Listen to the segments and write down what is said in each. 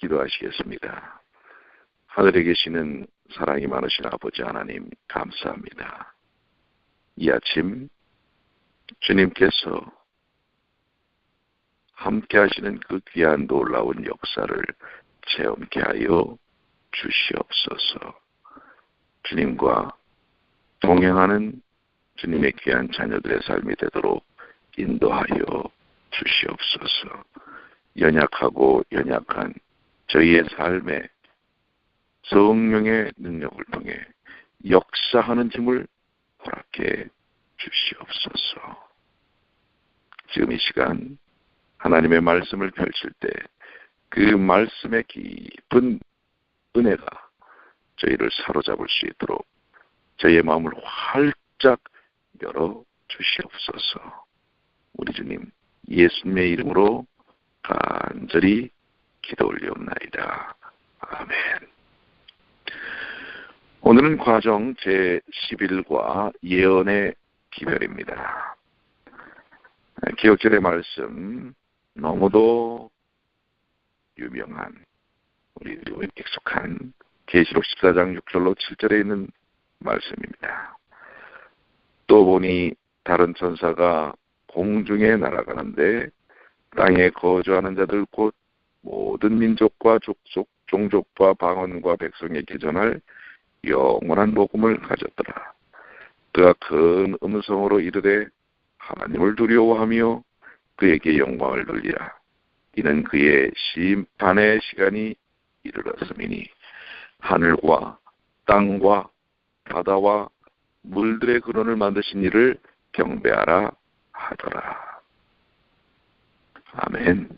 기도하시겠습니다. 하늘에 계시는 사랑이 많으신 아버지 하나님, 감사합니다. 이 아침 주님께서 함께 하시는 그 귀한 놀라운 역사를 체험케 하여 주시옵소서. 주님과 동행하는 주님의 귀한 자녀들의 삶이 되도록 인도하여 주시옵소서. 연약하고 연약한 저희의 삶에 성령의 능력을 통해 역사하는 힘을 허락해 주시옵소서. 지금 이 시간 하나님의 말씀을 펼칠 때 그 말씀의 깊은 은혜가 저희를 사로잡을 수 있도록 저희의 마음을 활짝 열어 주시옵소서. 우리 주님 예수님의 이름으로 간절히 기도 올리옵나이다. 아멘. 오늘은 과정 제11과 예언의 기별입니다. 기억절의 말씀, 너무도 유명한, 우리도 익숙한 계시록 14장 6절로 7절에 있는 말씀입니다. 또 보니 다른 천사가 공중에 날아가는데 땅에 거주하는 자들 곧 모든 민족과 족속, 종족과 방언과 백성에게 전할 영원한 복음을 가졌더라. 그가 큰 음성으로 이르되 하나님을 두려워하며 그에게 영광을 돌리라. 이는 그의 심판의 시간이 이르렀음이니 하늘과 땅과 바다와 물들의 근원을 만드신 이를 경배하라 하더라. 아멘.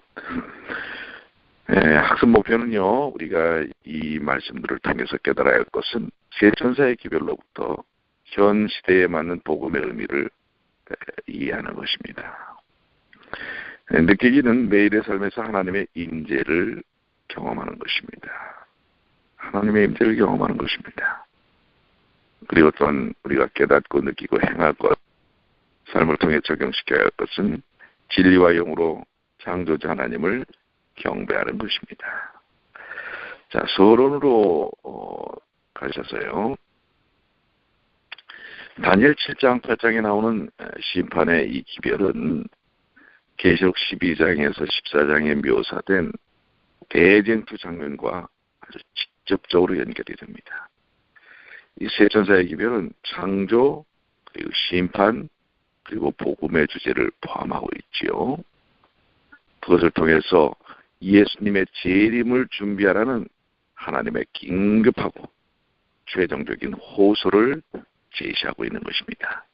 학습 목표는요, 우리가 이 말씀들을 통해서 깨달아야 할 것은 세 천사의 기별로부터 현 시대에 맞는 복음의 의미를 이해하는 것입니다. 느끼기는 매일의 삶에서 하나님의 임재를 경험하는 것입니다. 하나님의 임재를 경험하는 것입니다. 그리고 또한 우리가 깨닫고 느끼고 행할 것, 삶을 통해 적용시켜야 할 것은 진리와 영으로 창조자 하나님을 경배하는 것입니다. 자, 서론으로 가셔서요. 다니엘 7장, 8장에 나오는 심판의 이 기별은 계시록 12장에서 14장에 묘사된 대쟁투 장면과 아주 직접적으로 연결이 됩니다. 이 세 천사의 기별은 창조, 그리고 심판, 그리고 복음의 주제를 포함하고 있지요. 그것을 통해서 예수님의 재림을 준비하라는 하나님의 긴급하고 최종적인 호소를 제시하고 있는 것입니다.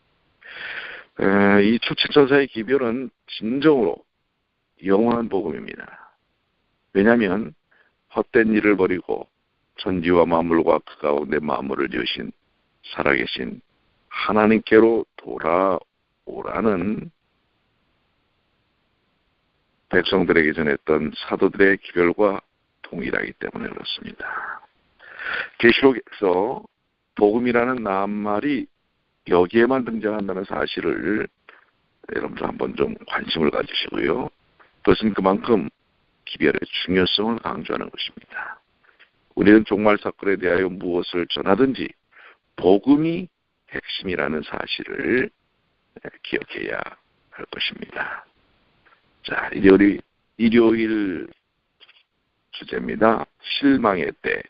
이 초치천사의 기별은 진정으로 영원한 복음입니다. 왜냐하면 헛된 일을 버리고 천지와 만물과 그 가운데 만물을 지으신 살아계신 하나님께로 돌아오라는 백성들에게 전했던 사도들의 기별과 동일하기 때문에 그렇습니다. 계시록에서 복음이라는 낱말이 여기에만 등장한다는 사실을 여러분들 한번 좀 관심을 가지시고요. 그것은 그만큼 기별의 중요성을 강조하는 것입니다. 우리는 종말 사건에 대하여 무엇을 전하든지 복음이 핵심이라는 사실을 기억해야 할 것입니다. 자, 일요일 주제입니다. 실망의 때.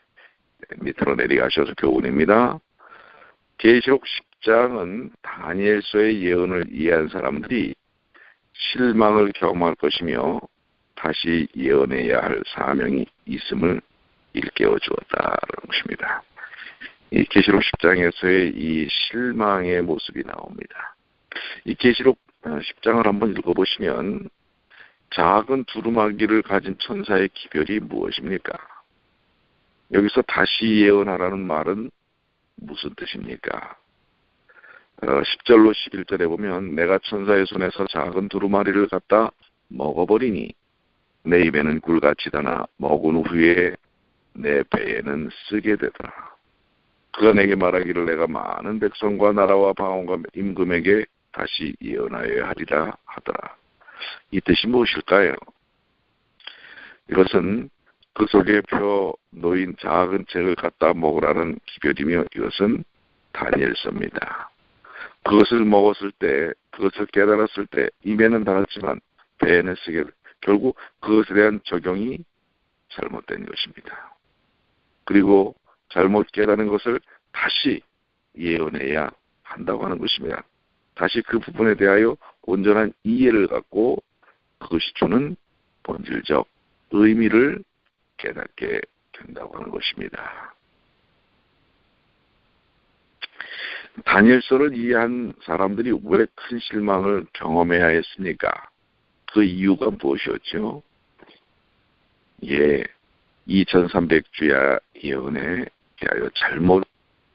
밑으로 내려가셔서 교훈입니다. 계시록 10장은 다니엘서의 예언을 이해한 사람들이 실망을 경험할 것이며 다시 예언해야 할 사명이 있음을 일깨워 주었다는 것입니다. 이 계시록 10장에서의 이 실망의 모습이 나옵니다. 이 계시록 10장을 한번 읽어보시면 작은 두루마기를 가진 천사의 기별이 무엇입니까? 여기서 다시 예언하라는 말은 무슨 뜻입니까? 10절로 11절에 보면 내가 천사의 손에서 작은 두루마리를 갖다 먹어버리니 내 입에는 굴같이 다나 먹은 후에 내 배에는 쓰게 되더라. 그가 내게 말하기를 내가 많은 백성과 나라와 방언과 임금에게 다시 예언하여야 하리라 하더라. 이 뜻이 무엇일까요? 이것은 그 속에 펴 놓인 작은 책을 갖다 먹으라는 기별이며 이것은 다니엘서입니다. 그것을 먹었을 때, 그것을 깨달았을 때 입에는 달았지만 배에는 쓰게 결국 그것에 대한 적용이 잘못된 것입니다. 그리고 잘못 깨달은 것을 다시 예언해야 한다고 하는 것입니다. 다시 그 부분에 대하여 온전한 이해를 갖고 그것이 주는 본질적 의미를 깨닫게 된다고 하는 것입니다. 다니엘서를 이해한 사람들이 왜 큰 실망을 경험해야 했습니까? 그 이유가 무엇이었죠? 2300주야 예언에 대하여 잘못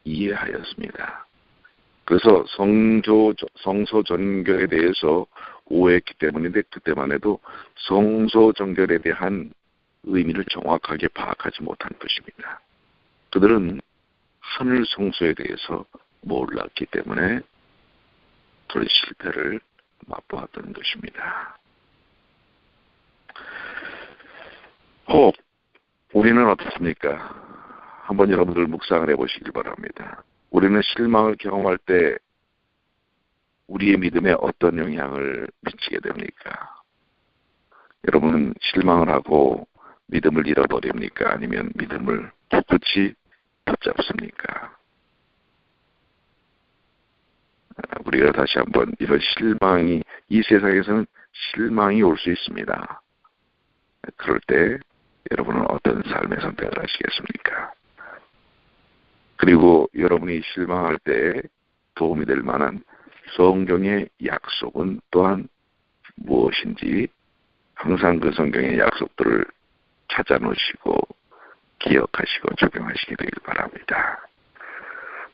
이해하였습니다. 그래서 성소 정결에 대해서 오해했기 때문인데 그때만 해도 성소 정결에 대한 의미를 정확하게 파악하지 못한 것입니다. 그들은 하늘 성소에 대해서 몰랐기 때문에 그런 실패를 맛보았던 것입니다. 우리는 어떻습니까? 한번 여러분들 묵상을 해보시길 바랍니다. 우리는 실망을 경험할 때 우리의 믿음에 어떤 영향을 미치게 됩니까? 여러분은 실망을 하고 믿음을 잃어버립니까? 아니면 믿음을 꿋꿋이 붙잡습니까? 우리가 다시 한번 이런 실망이, 이 세상에서는 실망이 올 수 있습니다. 그럴 때 여러분은 어떤 삶의 선택을 하시겠습니까? 그리고 여러분이 실망할 때 도움이 될 만한 성경의 약속은 또한 무엇인지 항상 그 성경의 약속들을 찾아 놓으시고 기억하시고 적용하시기 되길 바랍니다.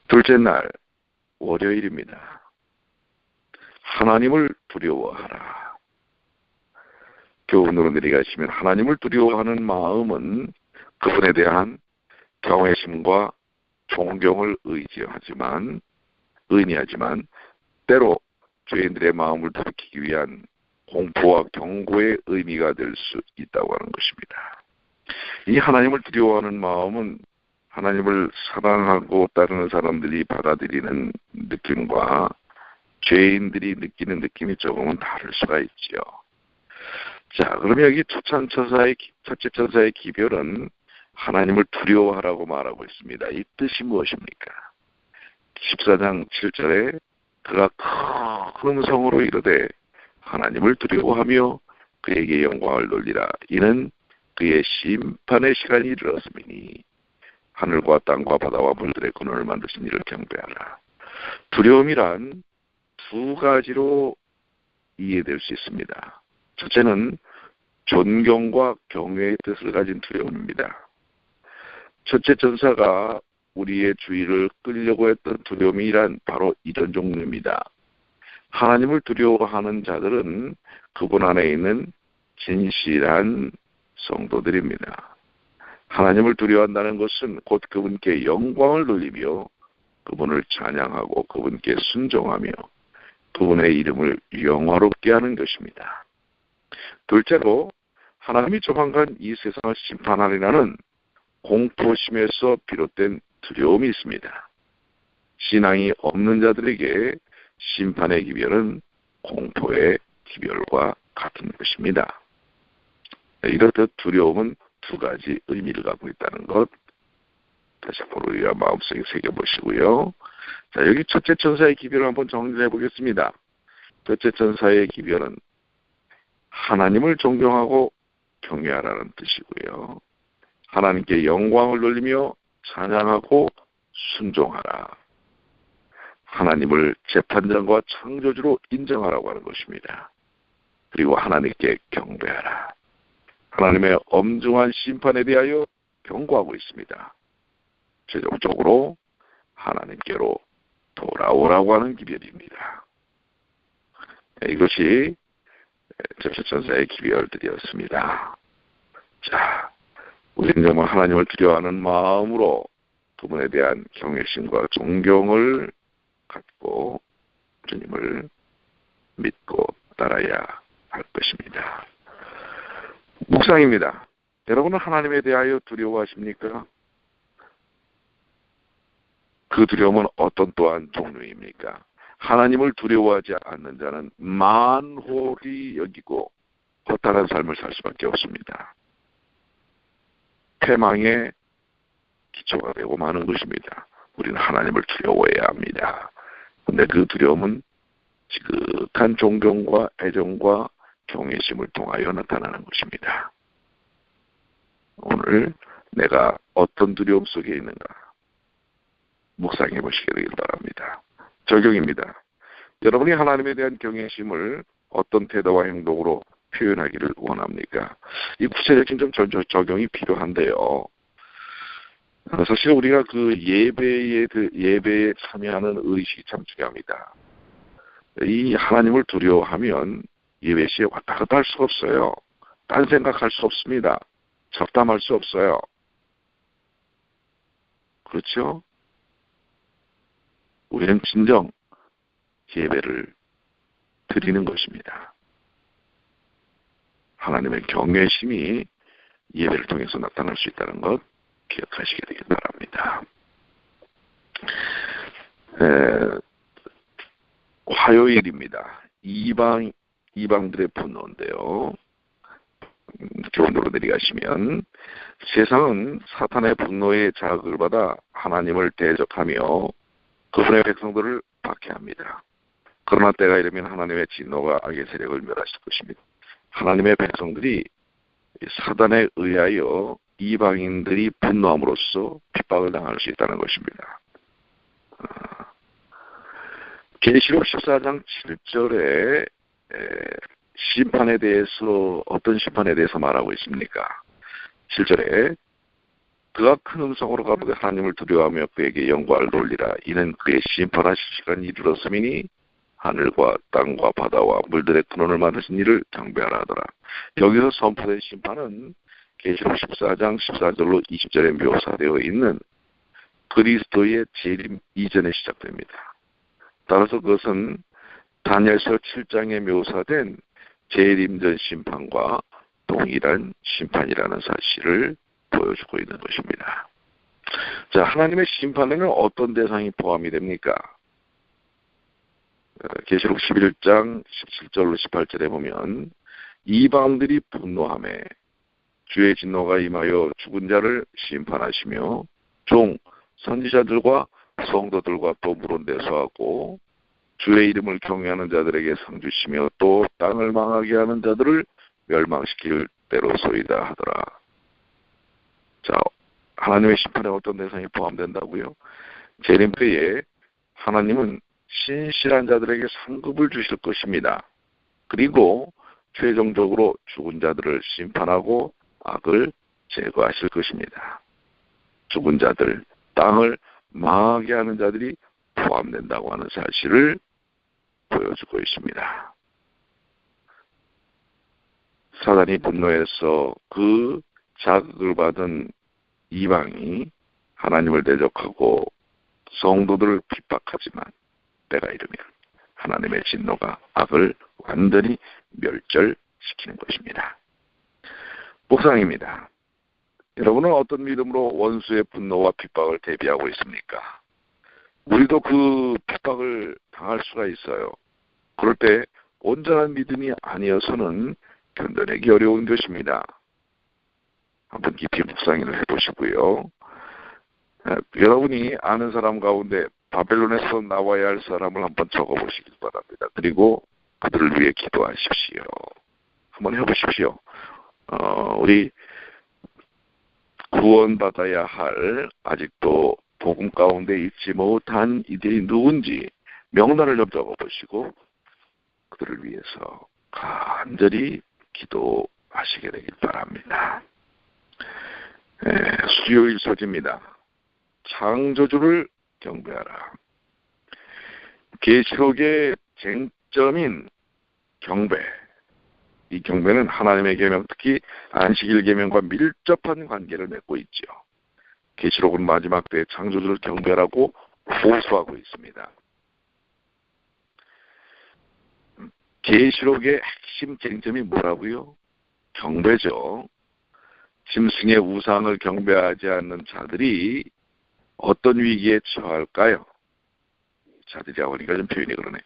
둘째 날 월요일입니다. 하나님을 두려워하라. 교훈으로 내려가시면 하나님을 두려워하는 마음은 그분에 대한 경외심과 존경을 의미하지만 때로 죄인들의 마음을 돌이키기 위한 공포와 경고의 의미가 될 수 있다고 하는 것입니다. 이 하나님을 두려워하는 마음은 하나님을 사랑하고 따르는 사람들이 받아들이는 느낌과 죄인들이 느끼는 느낌이 조금은 다를 수가 있죠. 자, 그러면 여기 첫째 천사의 기별은 하나님을 두려워하라고 말하고 있습니다. 이 뜻이 무엇입니까? 14장 7절에 그가 큰 음성으로 이르되 하나님을 두려워하며 그에게 영광을 돌리라. 이는 그의 심판의 시간이 이르렀음이니 하늘과 땅과 바다와 물들의 근원을 만드신 이를 경배하라. 두려움이란 두 가지로 이해될 수 있습니다. 첫째는 존경과 경외의 뜻을 가진 두려움입니다. 첫째 천사가 우리의 주의를 끌려고 했던 두려움이란 바로 이런 종류입니다. 하나님을 두려워하는 자들은 그분 안에 있는 진실한 성도들입니다. 하나님을 두려워한다는 것은 곧 그분께 영광을 돌리며 그분을 찬양하고 그분께 순종하며 그분의 이름을 영화롭게 하는 것입니다. 둘째로 하나님이 조만간 이 세상을 심판하리라는 공포심에서 비롯된 두려움이 있습니다. 신앙이 없는 자들에게 심판의 기별은 공포의 기별과 같은 것입니다. 이렇듯 두려움은 두 가지 의미를 갖고 있다는 것 다시 한번 우리가 마음속에 새겨보시고요. 자, 여기 첫째 천사의 기별을 한번 정리해 보겠습니다. 첫째 천사의 기별은 하나님을 존경하고 경외하라는 뜻이고요. 하나님께 영광을 돌리며 찬양하고 순종하라. 하나님을 재판장과 창조주로 인정하라고 하는 것입니다. 그리고 하나님께 경배하라. 하나님의 엄중한 심판에 대하여 경고하고 있습니다. 최종적으로 하나님께로 돌아오라고 하는 기별입니다. 이것이 첫째 천사의 기별들이었습니다. 자, 우리는 정말 하나님을 두려워하는 마음으로 그분에 대한 경외심과 존경을 갖고 주님을 믿고 따라야 할 것입니다. 묵상입니다. 여러분은 하나님에 대하여 두려워하십니까? 그 두려움은 어떤 또한 종류입니까? 하나님을 두려워하지 않는 자는 만홀히 여기고 허탄한 삶을 살 수밖에 없습니다. 패망의 기초가 되고 마는 것입니다. 우리는 하나님을 두려워해야 합니다. 그런데 그 두려움은 지극한 존경과 애정과 경외심을 통하여 나타나는 것입니다. 오늘 내가 어떤 두려움 속에 있는가 묵상해 보시기 바랍니다. 적용입니다. 여러분이 하나님에 대한 경외심을 어떤 태도와 행동으로 표현하기를 원합니까? 이 구체적인 좀 적용이 필요한데요. 사실 우리가 그 예배에 참여하는 의식이 참 중요합니다. 이 하나님을 두려워하면 예배 시에 왔다 갔다 할 수가 없어요. 딴 생각할 수 없습니다. 잡담할 수 없어요. 그렇죠? 우리는 진정 예배를 드리는 것입니다. 하나님의 경외심이 예배를 통해서 나타날 수 있다는 것 기억하시게 되길 바랍니다. 화요일입니다. 이방들의 분노인데요. 교훈으로 내려가시면 세상은 사탄의 분노에 자극을 받아 하나님을 대적하며 그분의 백성들을 박해합니다. 그러나 때가 이르면 하나님의 진노가 악의 세력을 멸하실 것입니다. 하나님의 백성들이 사단에 의하여 이방인들이 분노함으로써 핍박을 당할 수 있다는 것입니다. 계시록 14장 7절에 심판에 대해서 어떤 심판에 대해서 말하고 있습니까? 7절에 그가 큰 음성으로 가로되 하나님을 두려워하며 그에게 영광을 돌리라. 이는 그의 심판하실 시간이 이르렀음이니 하늘과 땅과 바다와 물들의 근원을 만드신 이를 경배하라 하더라. 여기서 선포된 심판은 계시록 14장 14절로 20절에 묘사되어 있는 그리스도의 재림 이전에 시작됩니다. 따라서 그것은 다니엘서 7장에 묘사된 재림전 심판과 동일한 심판이라는 사실을 보여주고 있는 것입니다. 자, 하나님의 심판에는 어떤 대상이 포함이 됩니까? 계시록 11장 17절로 18절에 보면 이방들이 분노하매 주의 진노가 임하여 죽은 자를 심판하시며 종 선지자들과 성도들과 또 물은 대소하고 주의 이름을 경외하는 자들에게 상 주시며 또 땅을 망하게 하는 자들을 멸망시킬 때로소이다 하더라. 자, 하나님의 심판에 어떤 대상이 포함된다고요? 재림 때에 하나님은 신실한 자들에게 상급을 주실 것입니다. 그리고 최종적으로 죽은 자들을 심판하고 악을 제거하실 것입니다. 죽은 자들, 땅을 망하게 하는 자들이 포함된다고 하는 사실을 보여주고 있습니다. 사단이 분노해서 그 자극을 받은 이방이 하나님을 대적하고 성도들을 핍박하지만 때가 이르면 하나님의 진노가 악을 완전히 멸절시키는 것입니다. 묵상입니다. 여러분은 어떤 믿음으로 원수의 분노와 핍박을 대비하고 있습니까? 우리도 그 핍박을 당할 수가 있어요. 그럴 때 온전한 믿음이 아니어서는 견뎌내기 어려운 것입니다. 한번 깊이 묵상을 해보시고요. 여러분이 아는 사람 가운데 바벨론에서 나와야 할 사람을 한번 적어보시기 바랍니다. 그리고 그들을 위해 기도하십시오. 한번 해보십시오. 우리 구원받아야 할 아직도 복음 가운데 있지 못한 이들이 누군지 명단을 좀 적어보시고 그들을 위해서 간절히 기도하시게 되길 바랍니다. 수요일 소지입니다. 창조주를 경배하라. 계시록의 쟁점인 경배. 이 경배는 하나님의 계명, 특히 안식일 계명과 밀접한 관계를 맺고 있죠. 계시록은 마지막 때에 창조주를 경배하라고 호소하고 있습니다. 계시록의 핵심 쟁점이 뭐라고요? 경배죠. 짐승의 우상을 경배하지 않는 자들이 어떤 위기에 처할까요? 자들이라고 하니까 좀 표현이 그러네.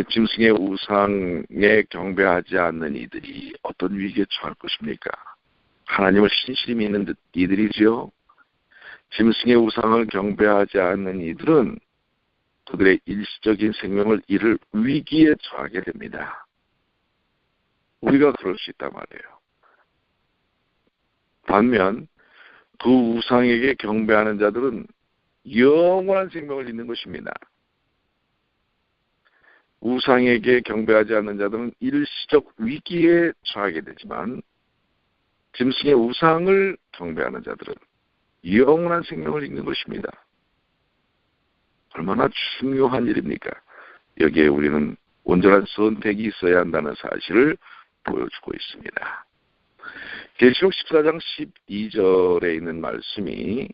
짐승의 우상에 경배하지 않는 이들이 어떤 위기에 처할 것입니까? 하나님을 신실히 믿는 이들이지요. 짐승의 우상을 경배하지 않는 이들은 그들의 일시적인 생명을 잃을 위기에 처하게 됩니다. 우리가 그럴 수 있단 말이에요. 반면 그 우상에게 경배하는 자들은 영원한 생명을 잃는 것입니다. 우상에게 경배하지 않는 자들은 일시적 위기에 처하게 되지만 짐승의 우상을 경배하는 자들은 영원한 생명을 잃는 것입니다. 얼마나 중요한 일입니까? 여기에 우리는 온전한 선택이 있어야 한다는 사실을 보여주고 있습니다. 계시록 14장 12절에 있는 말씀이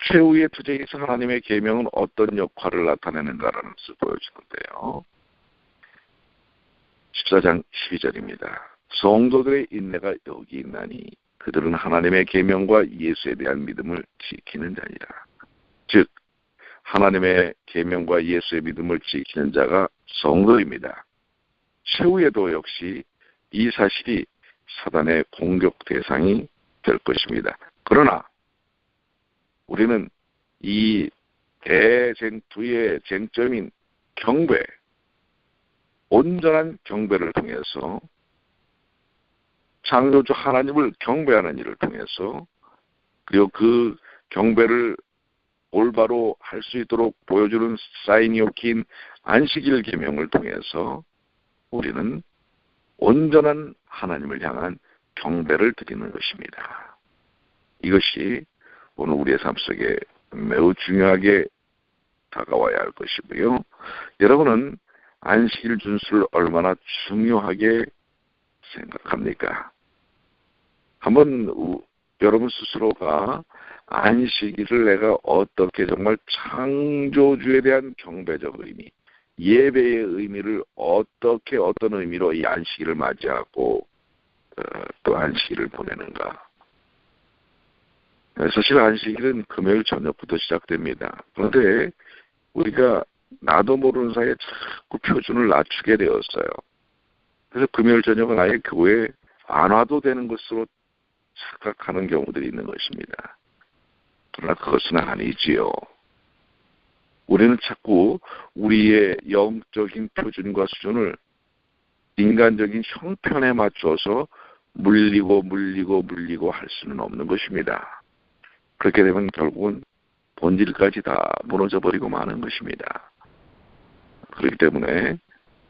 최후의 투쟁에서 하나님의 계명은 어떤 역할을 나타내는가라는 것을 보여주는데요. 14장 12절입니다. 성도들의 인내가 여기 있나니 그들은 하나님의 계명과 예수에 대한 믿음을 지키는 자니라. 즉 하나님의 계명과 예수의 믿음을 지키는 자가 성도입니다. 최후에도 역시 이 사실이 사단의 공격 대상이 될 것입니다. 그러나 우리는 이 대쟁투의 쟁점인 경배, 온전한 경배를 통해서 창조주 하나님을 경배하는 일을 통해서 그리고 그 경배를 올바로 할 수 있도록 보여주는 사인이 얽힌 안식일 계명을 통해서 우리는 온전한 하나님을 향한 경배를 드리는 것입니다. 이것이 오늘 우리의 삶 속에 매우 중요하게 다가와야 할 것이고요. 여러분은 안식일 준수를 얼마나 중요하게 생각합니까? 한번 여러분 스스로가 안식일을 내가 어떻게 정말 창조주에 대한 경배적 의미, 예배의 의미를 어떻게 어떤 의미로 이 안식일을 맞이하고 또 안식일을 보내는가. 사실 안식일은 금요일 저녁부터 시작됩니다. 그런데 우리가 나도 모르는 사이에 자꾸 표준을 낮추게 되었어요. 그래서 금요일 저녁은 아예 교회에 안 와도 되는 것으로 착각하는 경우들이 있는 것입니다. 그러나 그것은 아니지요. 우리는 자꾸 우리의 영적인 표준과 수준을 인간적인 형편에 맞춰서 물리고 할 수는 없는 것입니다. 그렇게 되면 결국은 본질까지 다 무너져버리고 마는 것입니다. 그렇기 때문에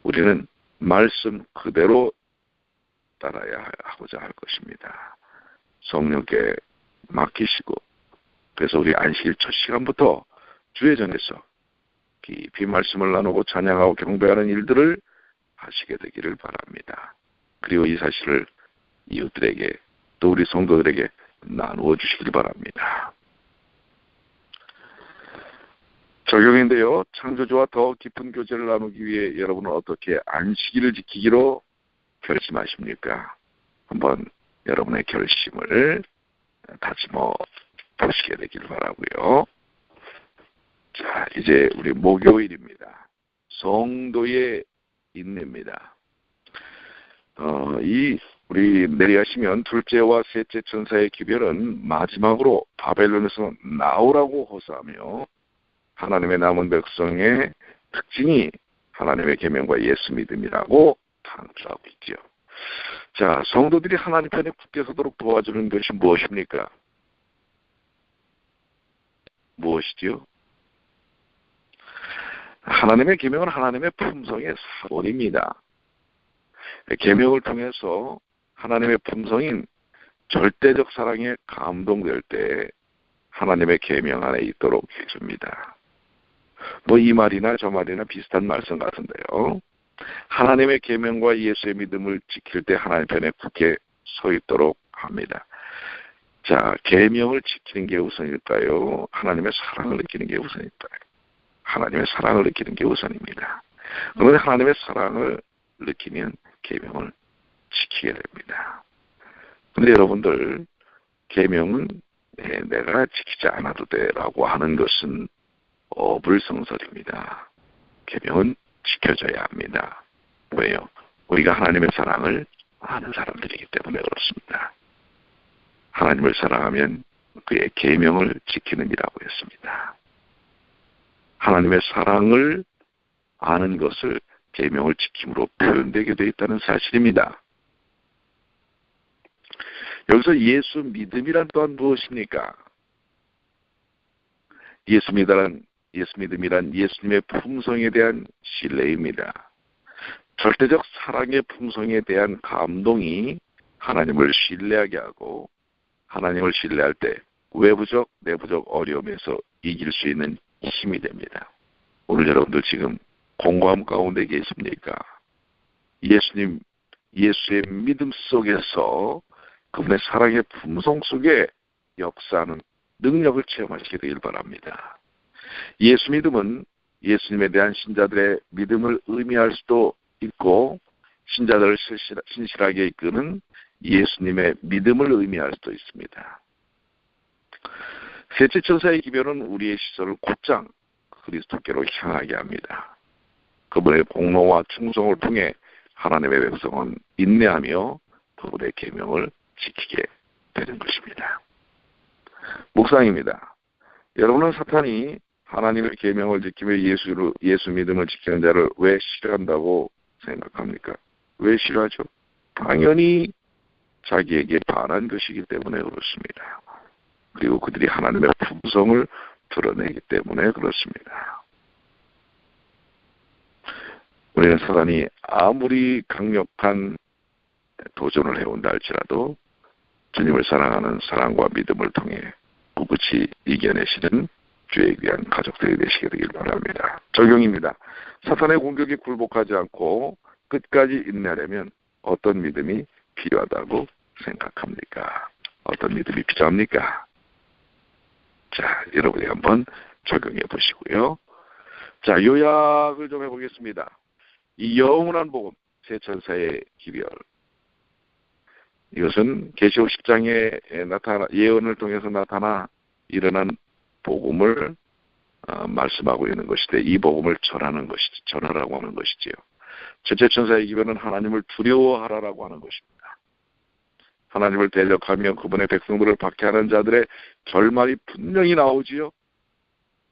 우리는 말씀 그대로 따라야 하고자 할 것입니다. 성령께 맡기시고 그래서 우리 안식일 첫 시간부터 주의 전에서 깊이 말씀을 나누고 찬양하고 경배하는 일들을 하시게 되기를 바랍니다. 그리고 이 사실을 이웃들에게 또 우리 성도들에게 나누어 주시길 바랍니다. 적용인데요. 창조주와 더 깊은 교제를 나누기 위해 여러분은 어떻게 안식일을 지키기로 결심하십니까? 한번 여러분의 결심을 다짐어 보시게 되기를 바라고요. 자, 이제 우리 목요일입니다. 성도의 인내입니다. 우리 내리하시면 둘째와 셋째 천사의 기별은 마지막으로 바벨론에서 나오라고 호소하며 하나님의 남은 백성의 특징이 하나님의 계명과 예수 믿음이라고 강조하고 있죠. 자, 성도들이 하나님 편에 굳게 서도록 도와주는 것이 무엇입니까? 무엇이지요? 하나님의 계명은 하나님의 품성의 사본입니다. 계명을 통해서 하나님의 품성인 절대적 사랑에 감동될 때 하나님의 계명 안에 있도록 해줍니다. 뭐 이 말이나 저 말이나 비슷한 말씀 같은데요. 하나님의 계명과 예수의 믿음을 지킬 때 하나님 편에 굳게 서 있도록 합니다. 자, 계명을 지키는 게 우선일까요? 하나님의 사랑을 느끼는 게 우선일까요? 하나님의 사랑을 느끼는 게 우선입니다. 그런데 하나님의 사랑을 느끼면 계명을 지키게 됩니다. 근데 여러분들, 계명은 내가 지키지 않아도 돼라고 하는 것은 어불성설입니다. 계명은 지켜져야 합니다. 왜요? 우리가 하나님의 사랑을 아는 사람들이기 때문에 그렇습니다. 하나님을 사랑하면 그의 계명을 지키는 이라고 했습니다. 하나님의 사랑을 아는 것을 계명을 지킴으로 표현되게 되어 있다는 사실입니다. 여기서 예수 믿음이란 또한 무엇입니까? 예수 믿음이란 예수님의 품성에 대한 신뢰입니다. 절대적 사랑의 품성에 대한 감동이 하나님을 신뢰하게 하고, 하나님을 신뢰할 때 외부적, 내부적 어려움에서 이길 수 있는 힘이 됩니다. 오늘 여러분들 지금 공고함 가운데 계십니까? 예수의 믿음 속에서 그분의 사랑의 품성 속에 역사하는 능력을 체험하시게 되길 바랍니다. 예수 믿음은 예수님에 대한 신자들의 믿음을 의미할 수도 있고, 신자들을 신실하게 이끄는 예수님의 믿음을 의미할 수도 있습니다. 셋째 천사의 기별은 우리의 시선을 곧장 그리스도께로 향하게 합니다. 그분의 공로와 충성을 통해 하나님의 백성은 인내하며 그분의 계명을 지키게 되는 것입니다. 묵상입니다. 여러분은 사탄이 하나님의 계명을 지키며 예수 믿음을 지키는 자를 왜 싫어한다고 생각합니까? 왜 싫어하죠? 당연히 자기에게 반한 것이기 때문에 그렇습니다. 그리고 그들이 하나님의 품성을 드러내기 때문에 그렇습니다. 우리는 사단이 아무리 강력한 도전을 해온다 할지라도 주님을 사랑하는 사랑과 믿음을 통해 꿋꿋이 이겨내시는 주의 귀한 가족들이 되시게 되길 바랍니다. 적용입니다. 사탄의 공격에 굴복하지 않고 끝까지 인내하려면 어떤 믿음이 필요하다고 생각합니까? 어떤 믿음이 필요합니까? 자, 여러분이 한번 적용해 보시고요. 자, 요약을 좀 해보겠습니다. 이 영원한 복음, 세 천사의 기별. 이것은 계시록 10장에 나타나 예언을 통해서 나타나 일어난 복음을 말씀하고 있는 것인데, 이 복음을 전하라고 하는 것이지요. 첫째 천사의 기별은 하나님을 두려워하라라고 하는 것입니다. 하나님을 대적하며 그분의 백성들을 박해하는 자들의 결말이 분명히 나오지요.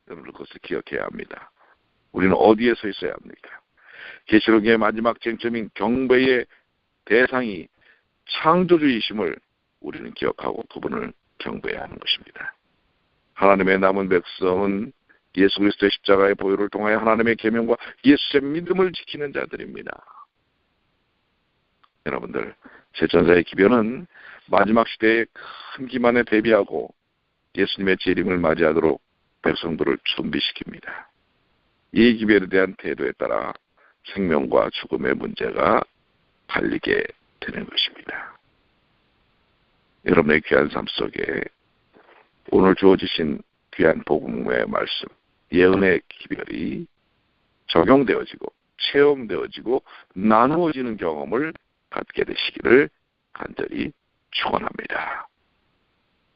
여러분 그것을 기억해야 합니다. 우리는 어디에 서 있어야 합니까? 계시록의 마지막 쟁점인 경배의 대상이 창조주이심을 우리는 기억하고 그분을 경배해야 하는 것입니다. 하나님의 남은 백성은 예수 그리스도의 십자가의 보혈을 통하여 하나님의 계명과 예수의 믿음을 지키는 자들입니다. 여러분들, 제천사의 기별은 마지막 시대의 큰 기만에 대비하고 예수님의 재림을 맞이하도록 백성들을 준비시킵니다. 이 기별에 대한 태도에 따라 생명과 죽음의 문제가 갈리게 되는 것입니다. 여러분의 귀한 삶 속에 오늘 주어지신 귀한 복음의 말씀, 예언의 기별이 적용되어지고 체험되어지고 나누어지는 경험을 갖게 되시기를 간절히 축원합니다.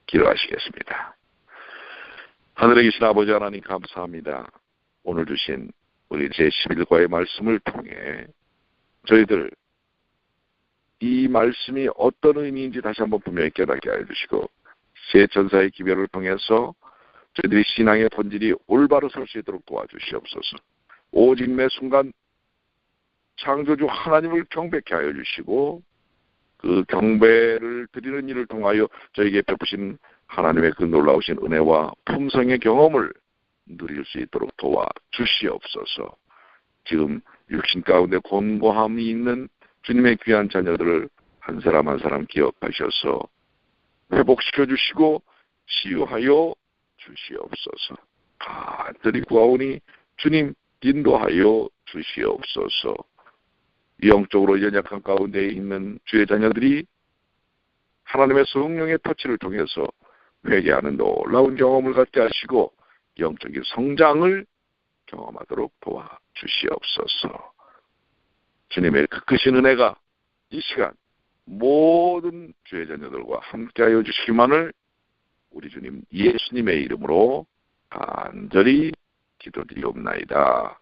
기도하시겠습니다. 하늘에 계신 아버지 하나님 감사합니다. 오늘 주신 우리 제11과의 말씀을 통해 저희들 이 말씀이 어떤 의미인지 다시 한번 분명히 깨닫게 해주시고, 세 천사의 기별을 통해서 저희들이 신앙의 본질이 올바로 설 수 있도록 도와주시옵소서. 오직 매 순간 창조주 하나님을 경배케 하여 주시고, 그 경배를 드리는 일을 통하여 저에게 베푸신 하나님의 그 놀라우신 은혜와 품성의 경험을 누릴 수 있도록 도와주시옵소서. 지금 육신 가운데 곤고함이 있는 주님의 귀한 자녀들을 한 사람 한 사람 기억하셔서 회복시켜 주시고 치유하여 주시옵소서. 간절히 구하오니 주님 인도하여 주시옵소서. 영적으로 연약한 가운데 있는 주의 자녀들이 하나님의 성령의 터치를 통해서 회개하는 놀라운 경험을 갖게 하시고 영적인 성장을 경험하도록 도와주시옵소서. 주님의 그 크신 은혜가 이 시간 모든 주의 자녀들과 함께하여 주시기만을 우리 주님 예수님의 이름으로 간절히 기도드리옵나이다.